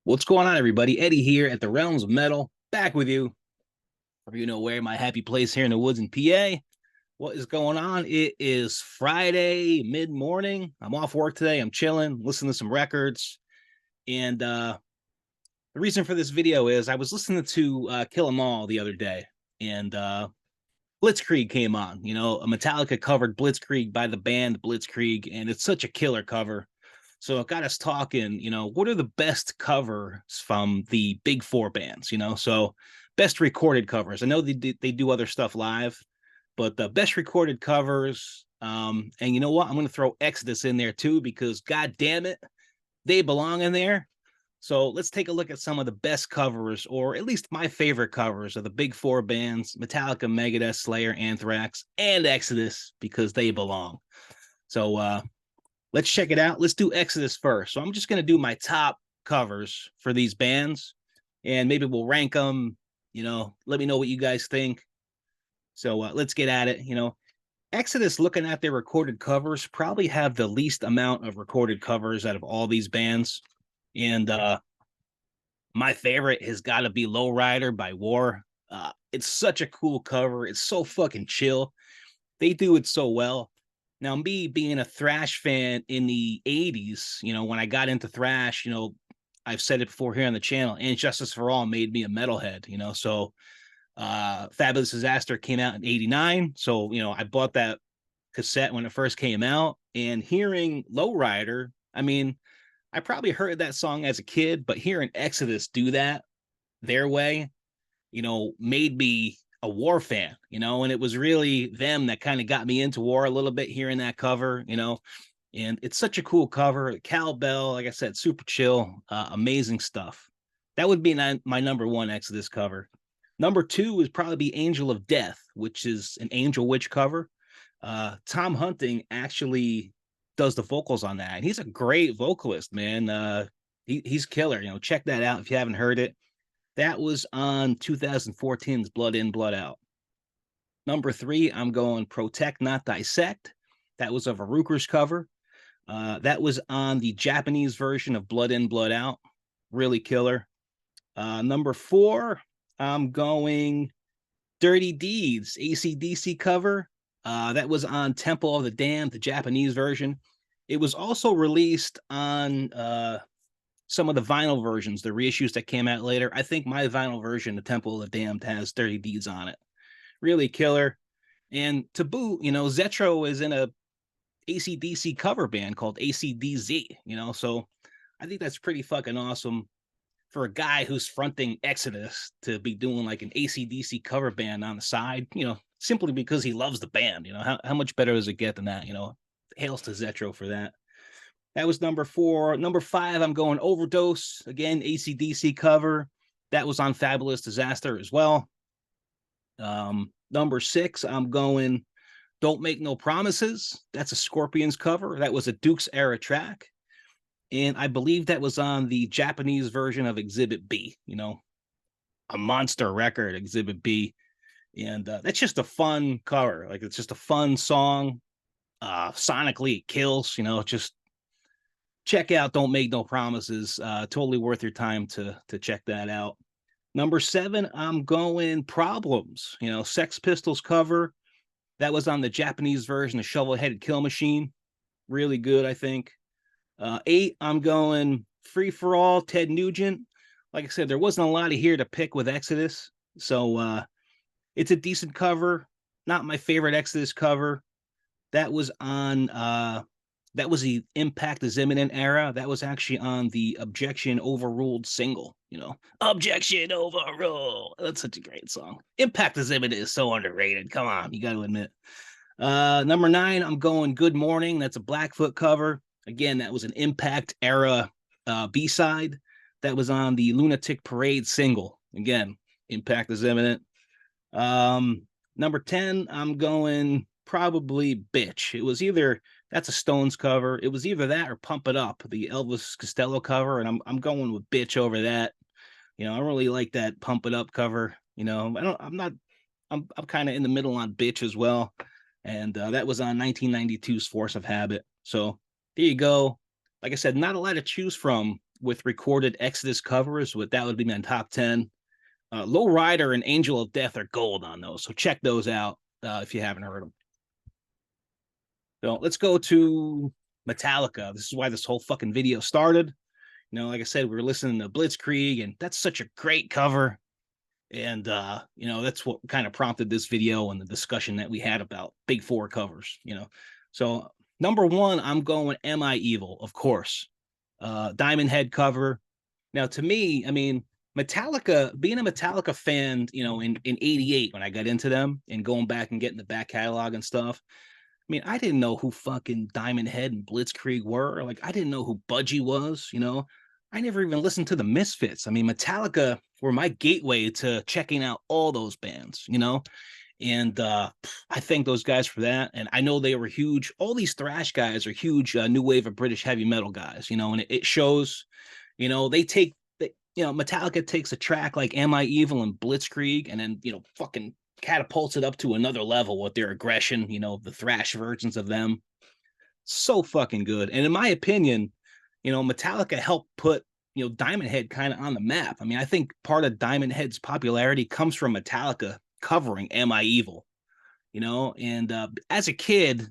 What's going on, everybody? Eddie here at the Realms of Metal, back with you. Or you know where my happy place here in the woods in PA. What is going on? It is Friday mid morning. I'm off work today. I'm chilling, listening to some records, and the reason for this video is I was listening to Kill 'Em All the other day, and Blitzkrieg came on. You know, a Metallica covered Blitzkrieg by the band Blitzkrieg, and it's such a killer cover. So it got us talking, what are the best covers from the big four bands, So best recorded covers. I know they do other stuff live, but the best recorded covers. And you know what? I'm going to throw Exodus in there too, because God damn it, they belong in there. So let's take a look at some of the best covers, or at least my favorite covers of the big four bands: Metallica, Megadeth, Slayer, Anthrax, and Exodus, because they belong. So let's check it out. Let's do Exodus first. So I'm just going to do my top covers for these bands, and maybe we'll rank them. Let me know what you guys think. So let's get at it. Exodus, looking at their recorded covers, probably have the least amount of recorded covers out of all these bands. And my favorite has got to be Lowrider by War. It's such a cool cover. It's so fucking chill. They do it so well. Now, me being a thrash fan in the 80s, when I got into thrash, I've said it before here on the channel, and Justice for All made me a metalhead, so Fabulous Disaster came out in 89. So, I bought that cassette when it first came out, and hearing Lowrider, I probably heard that song as a kid, but hearing Exodus do that their way, made me a War fan, and it was really them that kind of got me into War a little bit, hearing that cover, and it's such a cool cover. Cowbell, like I said, super chill, amazing stuff. That would be my number one Exodus cover. Number two would probably be Angel of Death, which is an Angel Witch cover. Tom Hunting actually does the vocals on that, and he's a great vocalist, man. He's killer. Check that out if you haven't heard it. That was on 2014's Blood In, Blood Out. Number three, I'm going Protect, Not Dissect. That was a Varukers cover. That was on the Japanese version of Blood In, Blood Out. Really killer. Number four, I'm going Dirty Deeds, AC/DC cover. That was on Temple of the Damned, the Japanese version. It was also released on some of the vinyl versions, the reissues that came out later. I think my vinyl version, the Temple of the Damned, has Dirty Deeds on it. Really killer. And to boot, Zetro is in a AC/DC cover band called ACDZ, so I think that's pretty fucking awesome for a guy who's fronting Exodus to be doing like an AC/DC cover band on the side, simply because he loves the band. How much better does it get than that? Hails to Zetro for that. That was number four. Number five, I'm going Overdose. Again, AC/DC cover. That was on Fabulous Disaster as well. Number six, I'm going Don't Make No Promises. That's a Scorpions cover. That was a Dukes era track. And I believe that was on the Japanese version of Exhibit B, a monster record, Exhibit B. And that's just a fun cover. Like, it's just a fun song. Sonically, it kills, just check out Don't Make No Promises. Totally worth your time to check that out. Number seven, I'm going Problems, Sex Pistols cover. That was on the Japanese version of Shovel-Headed Kill Machine. Really good, I think. Eight, I'm going Free for All, Ted Nugent. Like I said, there wasn't a lot of here to pick with Exodus, so it's a decent cover. Not my favorite Exodus cover. That was on that was the Impact is Imminent era. That was actually on the Objection Overruled single. Objection Overruled. That's such a great song. Impact is Imminent is so underrated. Come on, you got to admit. Number nine, I'm going Good Morning. That's a Blackfoot cover. Again, that was an Impact era B-side. That was on the Lunatic Parade single. Again, Impact is Imminent. Number 10, I'm going probably Bitch. It was either, that's a Stones cover. It was either that or Pump It Up, the Elvis Costello cover, and I'm going with Bitch over that. I really like that Pump It Up cover. I'm kind of in the middle on Bitch as well. And that was on 1992's Force of Habit. So there you go. Like I said, not a lot to choose from with recorded Exodus covers. That would be my top 10. Low Rider and Angel of Death are gold on those, so check those out if you haven't heard them. So let's go to Metallica. This is why this whole fucking video started. Like I said, we were listening to Blitzkrieg, and that's such a great cover. And that's what kind of prompted this video and the discussion that we had about Big Four covers. So number one, I'm going Am I Evil, of course. Diamond Head cover. Now, to me, I mean, Metallica, being a Metallica fan, in 88 when I got into them and going back and getting the back catalog and stuff. I mean, I didn't know who fucking Diamond Head and Blitzkrieg were. Like, I didn't know who Budgie was, I never even listened to the Misfits. I mean, Metallica were my gateway to checking out all those bands, and I thank those guys for that. And I know they were huge. All these thrash guys are huge new wave of British heavy metal guys, and it shows, Metallica takes a track like Am I Evil and Blitzkrieg and then, fucking catapults it up to another level with their aggression, the thrash versions of them. So fucking good. And in my opinion, Metallica helped put, Diamond Head kind of on the map. I mean, I think part of Diamond Head's popularity comes from Metallica covering Am I Evil, and as a kid,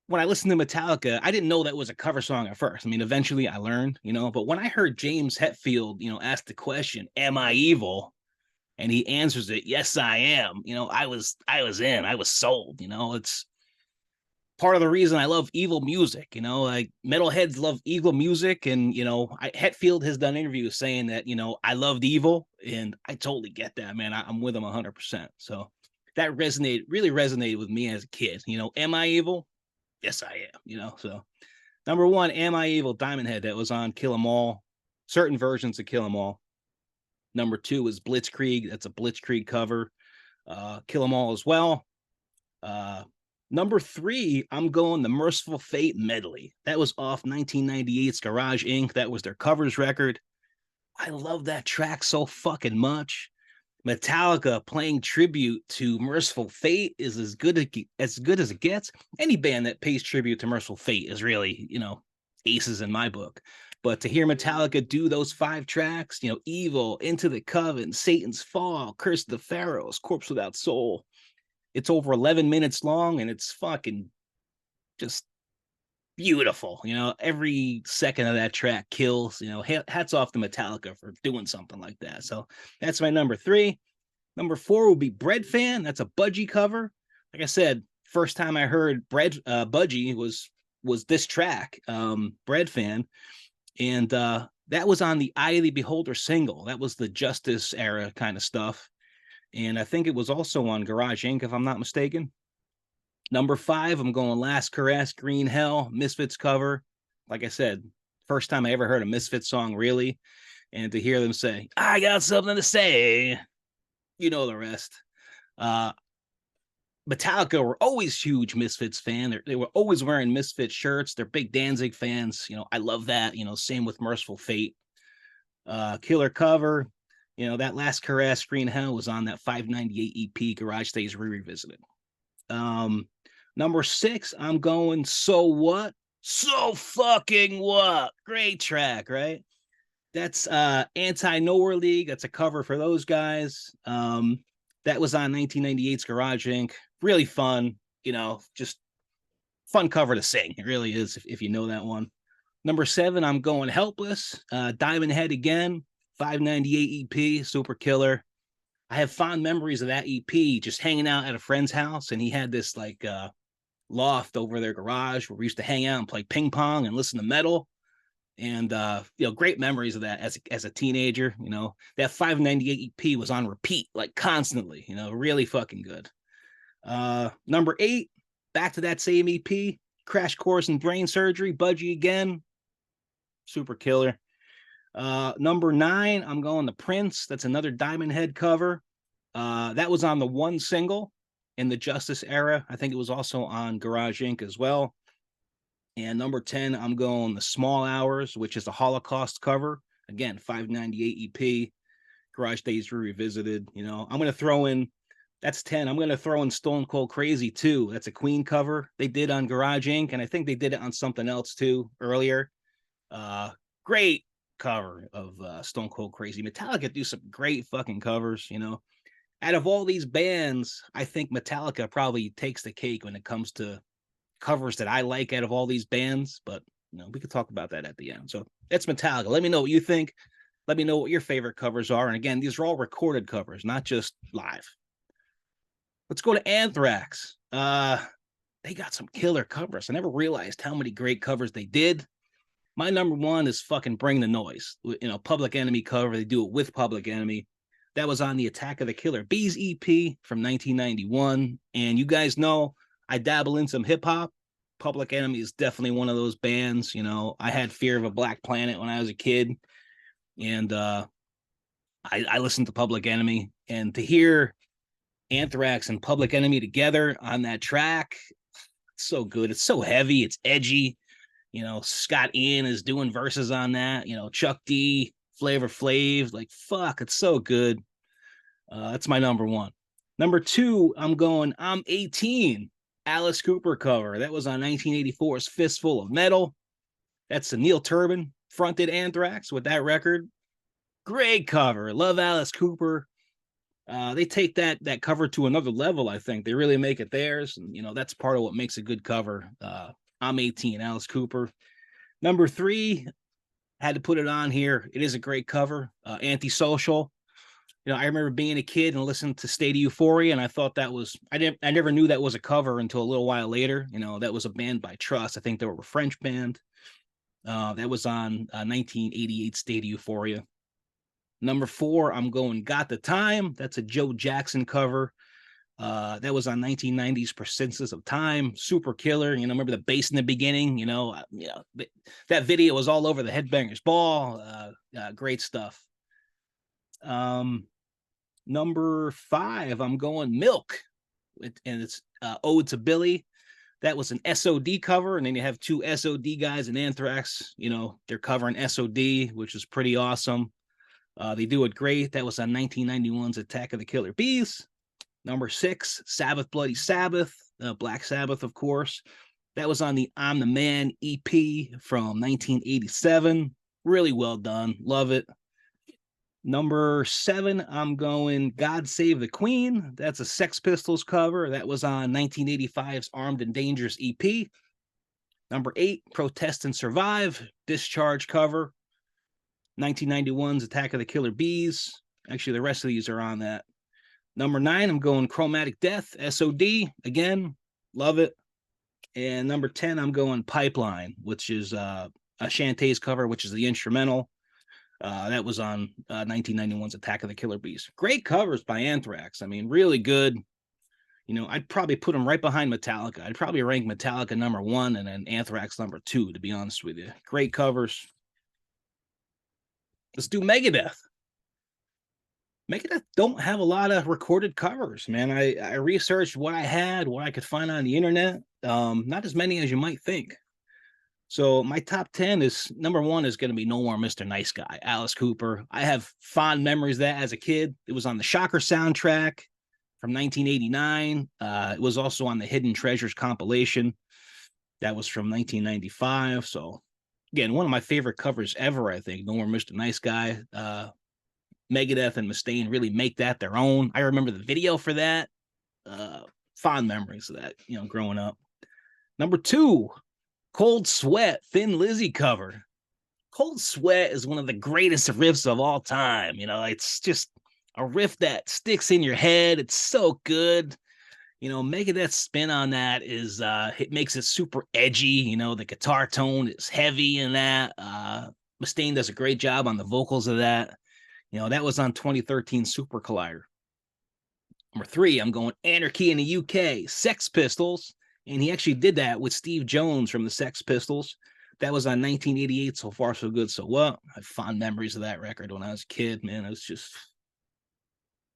when I listened to Metallica, I didn't know that was a cover song at first. I mean, eventually I learned, but when I heard James Hetfield, ask the question, Am I Evil? And he answers it, yes, I am. I was sold. It's part of the reason I love evil music. Like metalheads love evil music, and Hetfield has done interviews saying that I loved evil, and I totally get that, man. I'm with him 100%. So that really resonated with me as a kid. Am I evil? Yes, I am. So number one, Am I Evil? Diamond Head, that was on Kill 'Em All, certain versions of Kill 'Em All. Number two is Blitzkrieg. That's a Blitzkrieg cover. Kill 'Em All as well. Number three, I'm going the Merciful Fate medley. That was off 1998's Garage Inc. That was their covers record. I love that track so fucking much. Metallica playing tribute to Merciful Fate is as good as it gets. Any band that pays tribute to Merciful Fate is really, aces in my book. But to hear Metallica do those 5 tracks, Evil, Into the Coven, Satan's Fall, Curse of the Pharaohs, Corpse Without Soul, it's over 11 minutes long, and it's fucking just beautiful. Every second of that track kills. Hats off to Metallica for doing something like that. So that's my number 3. Number 4 would be Bread Fan. That's a Budgie cover. Like I said, first time I heard Budgie was this track, Bread Fan. And that was on the Eye of the Beholder single. That was the Justice era kind of stuff. And I think it was also on Garage Inc., if I'm not mistaken. Number 5, I'm going Last Caress, Green Hell, Misfits cover. Like I said, first time I ever heard a Misfits song, really. And to hear them say, I got something to say, you know the rest. Metallica were always huge Misfits fan. They were always wearing Misfits shirts. They're big Danzig fans. I love that. Same with Merciful Fate. Killer cover. That Last Caress, Green Hell was on that 598 EP, Garage Days Revisited. Number 6, I'm going So What? So Fucking What? Great track, right? That's Anti-Nowhere League. That's a cover for those guys. That was on 1998's Garage Inc. Really fun, just fun cover to sing. It really is, if you know that one. Number 7, I'm going Helpless. Diamond Head again, 598 EP, super killer. I have fond memories of that EP, just hanging out at a friend's house, and he had this like loft over their garage where we used to hang out and play ping pong and listen to metal. And great memories of that as a teenager. That 598 EP was on repeat, like constantly. Really fucking good. Number 8, back to that same EP, Crash Course in Brain Surgery, Budgie again, super killer. Number 9, I'm going to Prince. That's another Diamond Head cover. That was on the one single in the Justice era. I think it was also on Garage Inc. as well. And number 10, I'm going The Small Hours, which is a Holocaust cover. Again, 598 EP, Garage Days Revisited. I'm going to throw in, that's 10. I'm going to throw in Stone Cold Crazy too. That's a Queen cover they did on Garage Inc. And I think they did it on something else too earlier. Great cover of Stone Cold Crazy. Metallica do some great fucking covers, Out of all these bands, I think Metallica probably takes the cake when it comes to covers that I like out of all these bands, but we could talk about that at the end. So that's Metallica. Let me know what you think. Let me know what your favorite covers are. And again, these are all recorded covers, not just live. Let's go to Anthrax. They got some killer covers. I never realized how many great covers they did. My number one is fucking Bring the Noise. Public Enemy cover. They do it with Public Enemy. That was on the Attack of the Killer Bees EP from 1991. And you guys know I dabble in some hip hop. Public Enemy is definitely one of those bands. I had Fear of a Black Planet when I was a kid. And I listened to Public Enemy. And to hear Anthrax and Public Enemy together on that track, it's so good. It's so heavy. It's edgy. Scott Ian is doing verses on that. Chuck D, Flavor Flav, like fuck, it's so good. That's my number one. Number two, I'm 18. Alice Cooper cover. That was on 1984's Fistful of Metal. That's the Neil Turbin fronted Anthrax with that record. Great cover. Love Alice Cooper. They take that cover to another level, I think. They really make it theirs. And, that's part of what makes a good cover. I'm 18, Alice Cooper. Number three, had to put it on here. It is a great cover. Antisocial. I remember being a kid and listening to State of Euphoria, and I thought that was, I never knew that was a cover until a little while later. That was a band by Trust. I think they were a French band. That was on 1988 State of Euphoria. Number four, I'm going Got the Time. That's a Joe Jackson cover. That was on 1990's Percentage of Time. Super killer. Remember the bass in the beginning? That video was all over the Headbangers Ball. Great stuff. Number five, I'm going Milk, and it's Ode to Billy. That was an SOD cover, and then you have two SOD guys in Anthrax. They're covering SOD, which is pretty awesome. They do it great. That was on 1991's Attack of the Killer Bees. Number six, Sabbath Bloody Sabbath, Black Sabbath, of course. That was on the I'm the Man EP from 1987. Really well done. Love it. Number seven, I'm going God Save the Queen. That's a Sex Pistols cover. That was on 1985's Armed and Dangerous EP. Number eight, Protest and Survive, Discharge cover. 1991's Attack of the Killer Bees. Actually, the rest of these are on that. Number nine, I'm going Chromatic Death, SOD. Again, love it. And number 10, I'm going Pipeline, which is a Shantae's cover, which is the instrumental. That was on 1991's Attack of the Killer Bees. Great covers by Anthrax. I mean, really good. I'd probably put them right behind Metallica. I'd probably rank Metallica number one and then Anthrax number two, to be honest with you. Great covers. Let's do Megadeth. Megadeth don't have a lot of recorded covers, man. I researched what I had, what I could find on the internet. Not as many as you might think. So my top 10 is, number one is going to be No More Mr. Nice Guy, Alice Cooper. I have fond memories of that as a kid. It was on the Shocker soundtrack from 1989. It was also on the Hidden Treasures compilation. That was from 1995. So again, one of my favorite covers ever, I think. No More Mr. Nice Guy. Megadeth and Mustaine really make that their own. I remember the video for that. Fond memories of that, growing up. Number two, Cold Sweat, Thin Lizzy cover. Cold Sweat is one of the greatest riffs of all time. It's just a riff that sticks in your head. It's so good. Megadeth's spin on that is, it makes it super edgy. The guitar tone is heavy in that. Mustaine does a great job on the vocals of that. That was on 2013 Super Collider. Number three, I'm going Anarchy in the UK, Sex Pistols. And he actually did that with Steve Jones from the Sex Pistols. That was on 1988, So Far So Good So What. I have fond memories of that record when I was a kid, man. It was just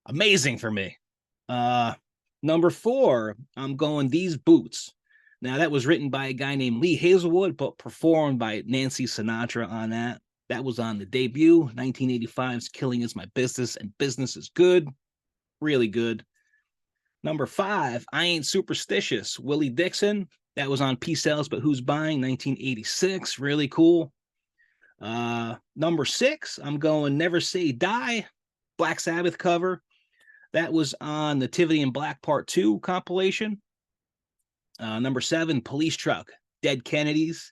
amazing for me. Number four, I'm going These Boots. Now, that was written by a guy named Lee Hazelwood, but performed by Nancy Sinatra on that. That was on the debut, 1985's Killing Is My Business and Business Is Good. Really good. Number five, I Ain't Superstitious, Willie Dixon. That was on Peace Sells, But Who's Buying, 1986. Really cool. Number 6, I'm going Never Say Die, Black Sabbath cover. That was on Nativity in Black Part 2 compilation. Number 7, Police Truck, Dead Kennedys.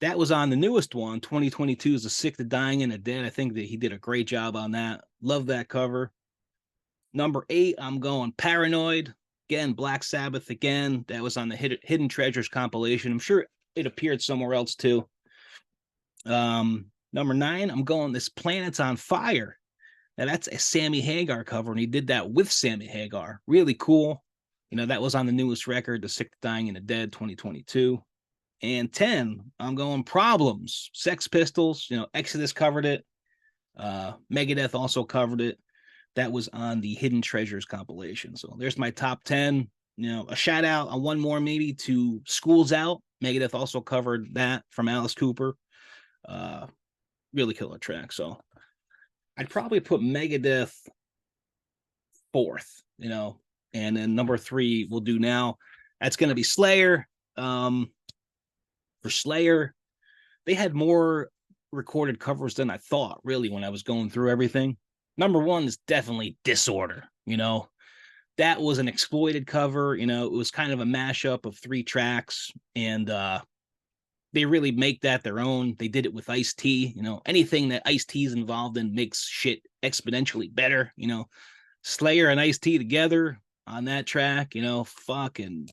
That was on the newest one, 2022's The Sick, the Dying, and the Dead. I think that he did a great job on that. Love that cover. Number 8, I'm going Paranoid. Again, Black Sabbath again. That was on the Hidden Treasures compilation. I'm sure it appeared somewhere else too. Number 9, I'm going This Planet's on Fire. Now that's a Sammy Hagar cover, and he did that with Sammy Hagar. Really cool. You know, that was on the newest record, The Sick, the Dying, and the Dead, 2022. And 10, I'm going Problems. Sex Pistols. You know, Exodus covered it. Megadeth also covered it. That was on the Hidden Treasures compilation. So there's my top 10. You know, a shout out on one more maybe to School's Out. Megadeth also covered that from Alice Cooper. Really killer track. So I'd probably put Megadeth 4th, you know, and then number 3 we'll do now. That's going to be Slayer. For Slayer, they had more recorded covers than I thought, really, when I was going through everything. Number 1 is definitely Disorder. You know, that was an exploited cover. You know, it was kind of a mashup of 3 tracks, and they really make that their own. They did it with Ice-T. You know, anything that Ice-T's involved in makes shit exponentially better. You know, Slayer and Ice-T together on that track, you know, fucking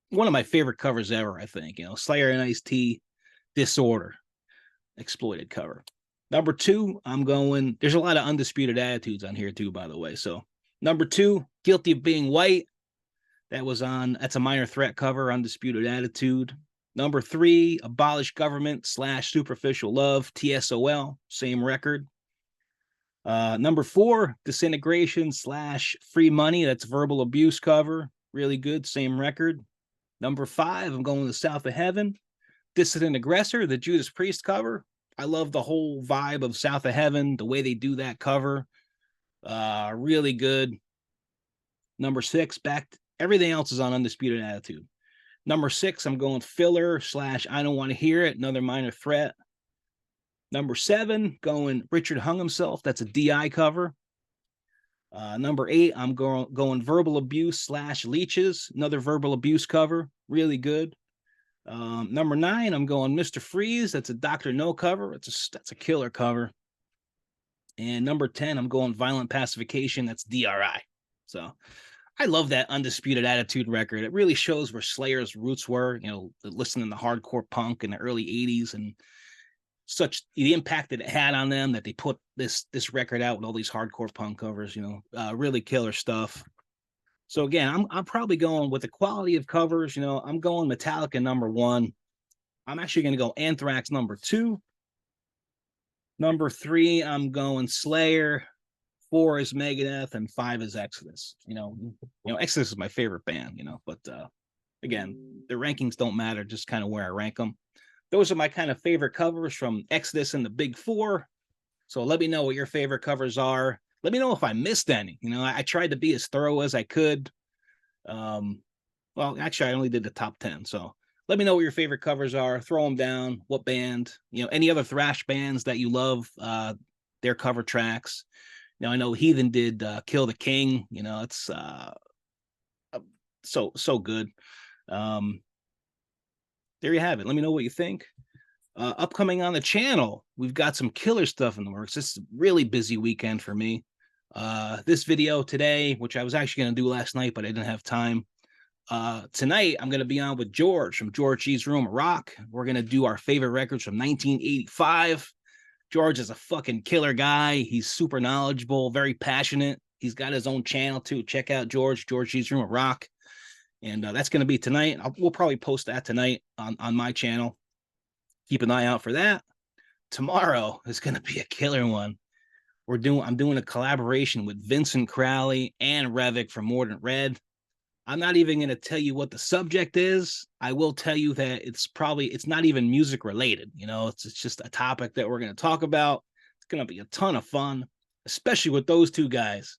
one of my favorite covers ever, I think. You know, Slayer and Ice-T, Disorder, exploited cover. Number 2, I'm going, there's a lot of Undisputed Attitudes on here too, by the way. So number 2, Guilty of Being White. That's a Minor Threat cover, Undisputed Attitude. Number 3, Abolish Government / Superficial Love, TSOL, same record. Number 4, Disintegration / Free Money. That's Verbal Abuse cover. Really good, same record. Number 5, I'm going to South of Heaven. Dissident Aggressor, the Judas Priest cover. I love the whole vibe of South of Heaven, the way they do that cover. Really good. Number 6, everything else is on Undisputed Attitude. Number 6, I'm going Filler / I Don't Want to Hear It, another Minor Threat. Number 7, going Richard Hung Himself. That's a DI cover. Number 8, I'm going Verbal Abuse / Leeches, another Verbal Abuse cover. Really good. Number 9, I'm going Mr. Freeze. That's a Dr. No cover. That's a killer cover. And number 10, I'm going Violent Pacification. That's DRI. So I love that Undisputed Attitude record. It really shows where Slayer's roots were, you know, listening to hardcore punk in the early 80s and such the impact that it had on them that they put this record out with all these hardcore punk covers, you know, really killer stuff. So again, I'm probably going with the quality of covers. You know, I'm going Metallica number 1. I'm actually going to go Anthrax number 2. Number 3, I'm going Slayer. 4 is Megadeth, and 5 is Exodus. You know, Exodus is my favorite band. You know, but again, the rankings don't matter. Just kind of where I rank them. Those are my kind of favorite covers from Exodus and the Big 4. So let me know what your favorite covers are. Let me know if I missed any. You know, I tried to be as thorough as I could. Well, actually, I only did the top 10. So let me know what your favorite covers are. Throw them down. What band? You know, any other thrash bands that you love, their cover tracks. You know, I know Heathen did Kill the King. You know, it's so good. There you have it. Let me know what you think. Upcoming on the channel, we've got some killer stuff in the works. This is a really busy weekend for me. This video today, which I was actually going to do last night, but I didn't have time. Tonight, I'm going to be on with George from George G's Room of Rock. We're going to do our favorite records from 1985. George is a fucking killer guy. He's super knowledgeable, very passionate. He's got his own channel too. Check out George G's Room of Rock. And that's going to be tonight. We'll probably post that tonight on my channel. Keep an eye out for that. Tomorrow is going to be a killer one. I'm doing a collaboration with Vincent Crowley and Revik from Mordant Red. I'm not even going to tell you what the subject is. I will tell you that it's not even music related. You know, it's just a topic that we're going to talk about. It's going to be a ton of fun, especially with those two guys.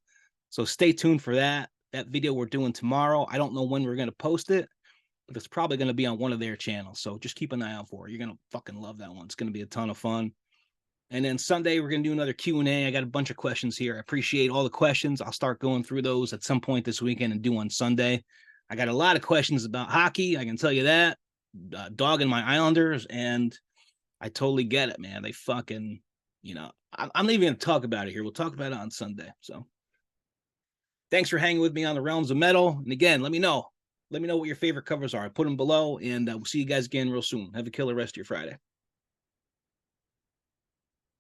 So stay tuned for that video we're doing tomorrow. I don't know when we're going to post it. but it's probably going to be on one of their channels. So just keep an eye out for it. You're going to fucking love that one. It's going to be a ton of fun. And then Sunday, we're going to do another Q&A. I got a bunch of questions here. I appreciate all the questions. I'll start going through those at some point this weekend and do on Sunday. I got a lot of questions about hockey. I can tell you that. Dogging my Islanders, and I totally get it, man. They fucking, I'm not even going to talk about it here. We'll talk about it on Sunday. So thanks for hanging with me on the Realms of Metal. And again, let me know. Let me know what your favorite covers are. Put them below, and we'll see you guys again real soon. Have a killer rest of your Friday.